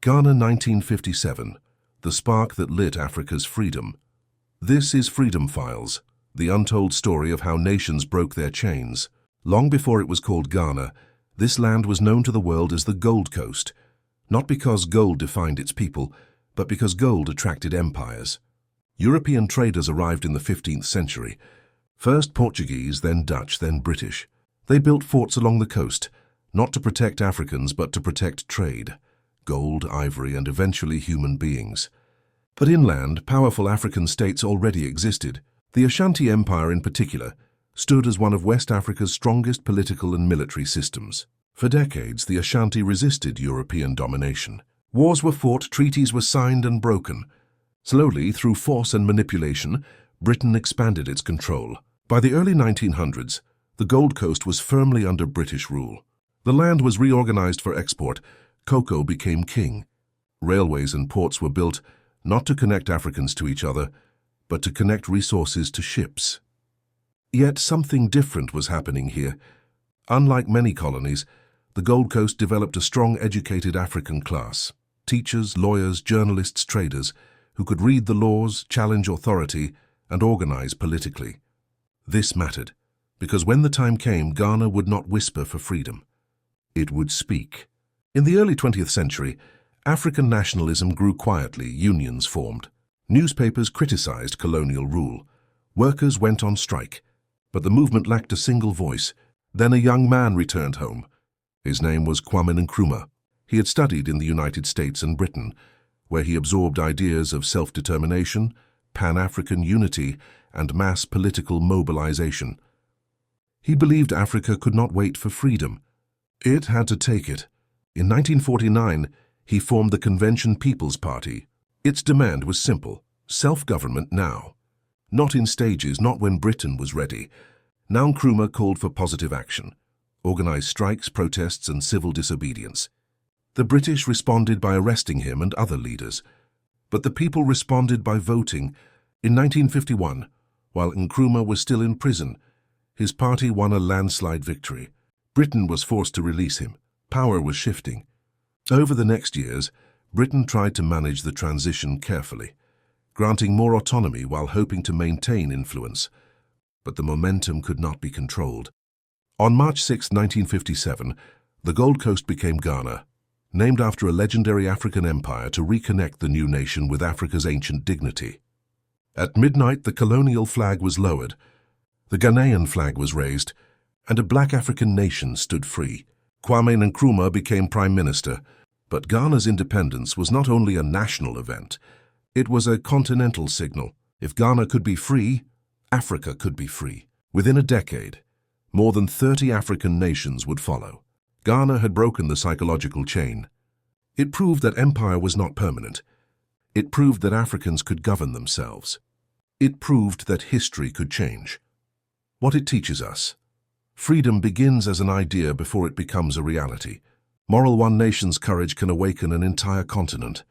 Ghana 1957, the spark that lit Africa's freedom. This is Freedom Files, the untold story of how nations broke their chains. Long before it was called Ghana, this land was known to the world as the Gold Coast, not because gold defined its people, but because gold attracted empires. European traders arrived in the 15th century, first Portuguese, then Dutch, then British. They built forts along the coast, not to protect Africans but to protect trade, gold, ivory, and eventually human beings. But inland, powerful African states already existed. The Ashanti Empire in particular stood as one of West Africa's strongest political and military systems. For decades, the Ashanti resisted European domination. Wars were fought, treaties were signed and broken. Slowly, through force and manipulation, Britain expanded its control. By the early 1900s, the Gold Coast was firmly under British rule. The land was reorganized for export. Cocoa became king. Railways and ports were built, not to connect Africans to each other, but to connect resources to ships. Yet something different was happening here. Unlike many colonies, the Gold Coast developed a strong educated African class. Teachers, lawyers, journalists, traders, who could read the laws, challenge authority, and organize politically. This mattered, because when the time came, Ghana would not whisper for freedom. It would speak. In the early 20th century, African nationalism grew quietly, unions formed. Newspapers criticized colonial rule. Workers went on strike, but the movement lacked a single voice. Then a young man returned home. His name was Kwame Nkrumah. He had studied in the United States and Britain, where he absorbed ideas of self-determination, Pan-African unity, and mass political mobilization. He believed Africa could not wait for freedom. It had to take it. In 1949, he formed the Convention People's Party. Its demand was simple: self-government now. Not in stages, not when Britain was ready. Now Nkrumah called for positive action, organized strikes, protests, and civil disobedience. The British responded by arresting him and other leaders. But the people responded by voting. In 1951, while Nkrumah was still in prison, his party won a landslide victory. Britain was forced to release him. Power was shifting. Over the next years, Britain tried to manage the transition carefully, granting more autonomy while hoping to maintain influence. But the momentum could not be controlled. On March 6, 1957, the Gold Coast became Ghana, named after a legendary African empire to reconnect the new nation with Africa's ancient dignity. At midnight, the colonial flag was lowered, the Ghanaian flag was raised, and a black African nation stood free. Kwame Nkrumah became prime minister, but Ghana's independence was not only a national event, it was a continental signal. If Ghana could be free, Africa could be free. Within a decade, more than 30 African nations would follow. Ghana had broken the psychological chain. It proved that empire was not permanent. It proved that Africans could govern themselves. It proved that history could change. What it teaches us: freedom begins as an idea before it becomes a reality. Moral one nation's courage can awaken an entire continent.